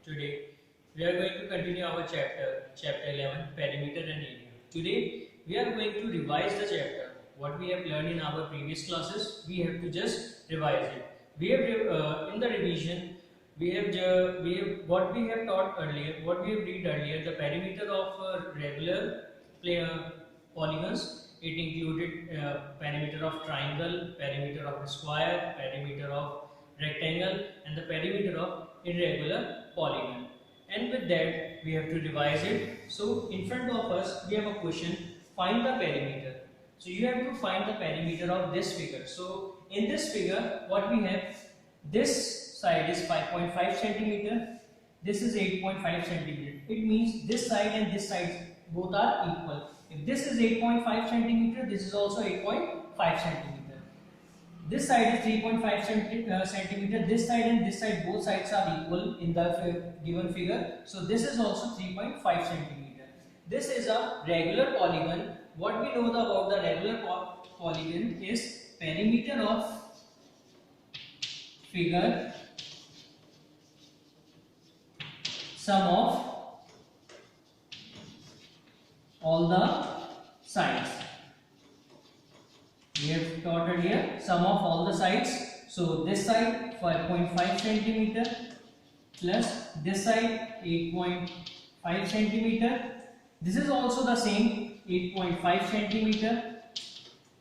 Today we are going to continue our chapter 11, perimeter and area. Today we are going to revise the chapter. What we have learned in our previous classes, we have to just revise it. We have in the revision what we have taught earlier, what we have read earlier, the perimeter of regular polygons. It included perimeter of triangle, perimeter of square, perimeter of rectangle, and the perimeter of irregular polygon. And with that, we have to revise it. So in front of us, we have a question: find the perimeter. So you have to find the perimeter of this figure. So in this figure, what we have, this side is 5.5 centimeter. This is 8.5 centimeter. It means this side and this side both are equal. If this is 8.5 centimeter, this is also 8.5 centimeter. This side is 3.5 centimeter. This side and this side, both sides are equal in the given figure. So this is also 3.5 centimeter. This is a regular polygon. What we know about the regular polygon is perimeter of figure sum of all the sides. We have taught earlier sum of all the sides. So this side 5.5 centimeter plus this side 8.5 centimeter. This is also the same 8.5 centimeter.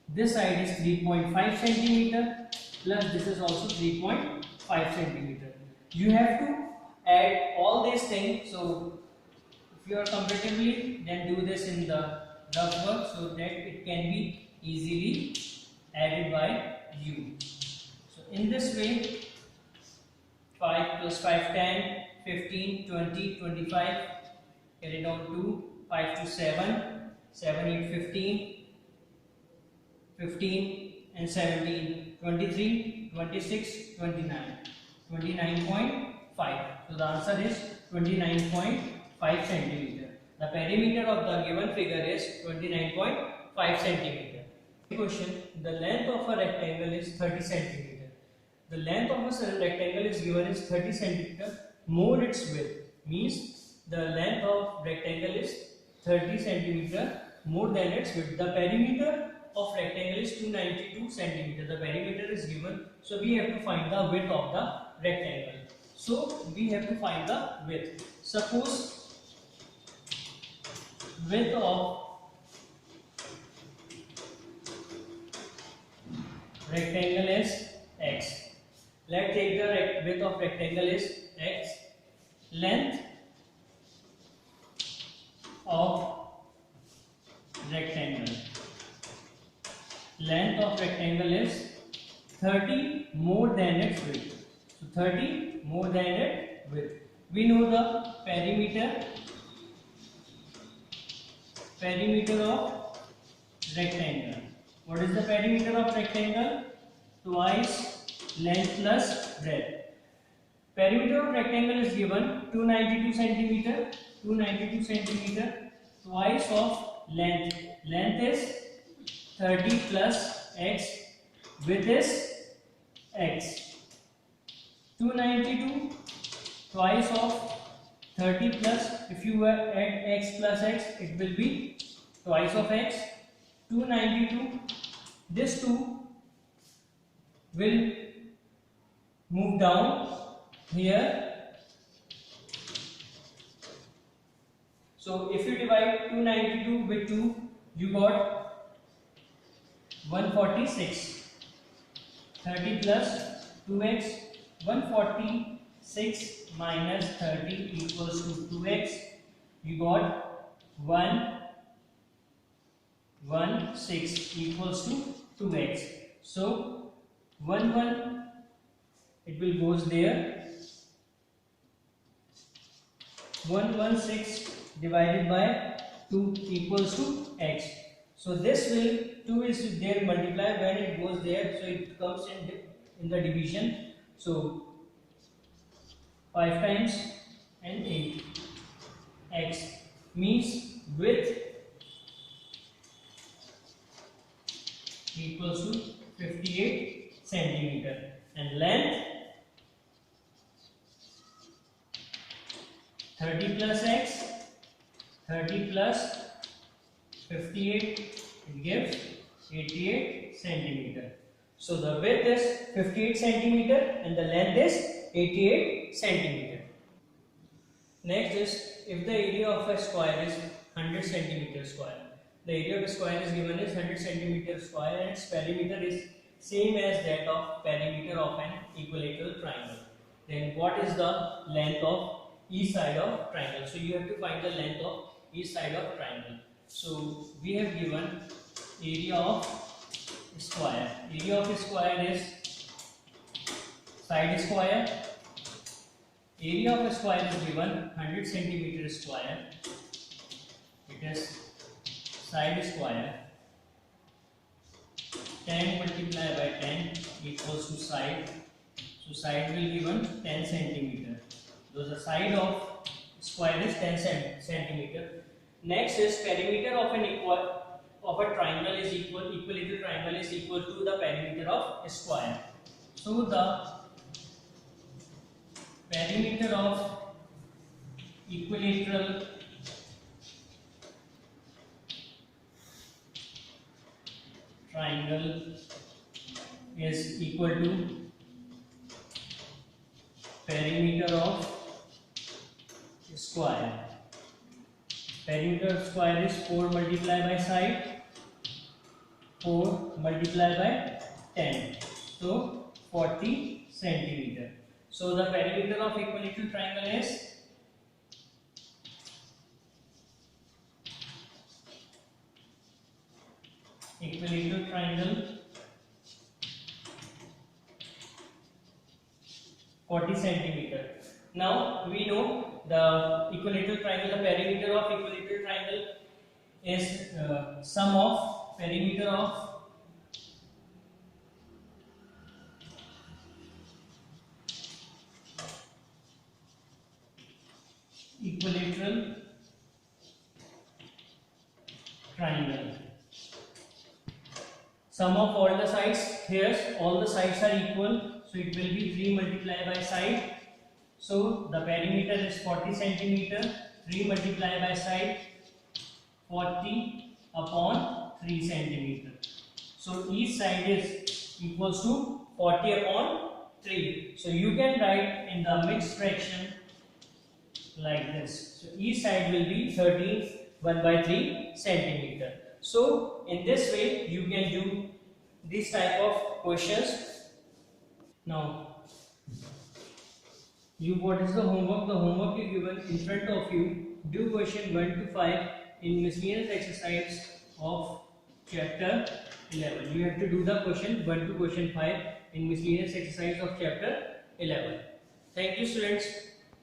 This side is 3.5 centimeter plus this is also 3.5 centimeter. You have to add all these things. So if you are comparatively, then do this in the rough work so that it can be easily added by you. So in this way, 5 plus 5, 10, 15, 20, 25, carry down to 5 to 7, 7, 8, 15, 15 and 17, 23, 26, 29, 29.5. So the answer is 29.5 centimeter. The perimeter of the given figure is 29.5 centimeter. Question: the length of a rectangle is 30 centimeter. The length of a rectangle is given is 30 centimeter more its width. Means the length of rectangle is 30 centimeter more than its width. The perimeter of rectangle is 292 centimeter. The perimeter is given, so we have to find the width of the rectangle. So we have to find the width. Suppose width of rectangle is x. Let's take the width of rectangle is x. Length of rectangle. Length of rectangle is 30 more than its width. So 30 more than its width. We know the perimeter of rectangle. What is the perimeter of rectangle? Twice length plus breadth. Perimeter of rectangle is given 292 centimeter. 292 centimeter twice of length. Length is 30 plus x. Width is x. 292 twice of 30 plus, if you add x plus x, it will be twice of x. 292, this 2 will move down here. So if you divide 292 with 2, you got 146. 30 plus 2x, 146 minus 30 equals to 2x. You got 116 equals to 2x. So 1 it will goes there. 116 divided by 2 equals to x. So this will 2 is there multiplied when it goes there, so it comes in the division. So 5 times and 8 x means width equals to 58 centimeter and length 30 plus x, 30 plus 58, it gives 88 centimeter. So the width is 58 centimeter and the length is 88 centimeter. Next is, if the area of a square is 100 centimeter square, the area of a square is given as 100 centimeter square and its perimeter is same as that of perimeter of an equilateral triangle. Then what is the length of each side of triangle? So you have to find the length of each side of triangle. So we have given area of square. Area of square is side square. Area of a square is given 100 centimeter square. It is side square. 10 multiplied by 10 equals to side. So side will be given 10 centimeter. So the side of square is 10 centimeter. Next is perimeter of a triangle is equilateral triangle is equal to the perimeter of a square. So the perimeter of equilateral triangle is equal to perimeter of square. Perimeter of square is 4 multiplied by side, 4 multiplied by 10, so 40 centimeter. So the perimeter of equilateral triangle is equilateral triangle 40 centimeter. Now we know the equilateral triangle, the perimeter of equilateral triangle is sum of perimeter of equilateral triangle. Sum of all the sides, here all the sides are equal, so it will be 3 multiplied by side. So the perimeter is 40 centimeter, 3 multiplied by side, 40 upon 3 centimeter. So each side is equals to 40 upon 3. So you can write in the mixed fraction like this. So each side will be 13 1 by 3 centimeter. So in this way you can do this type of questions. Now what is the homework? The homework is given in front of you. Do question 1 to 5 in miscellaneous exercise of chapter 11. You have to do the question 1 to question 5 in miscellaneous exercise of chapter 11. Thank you, students.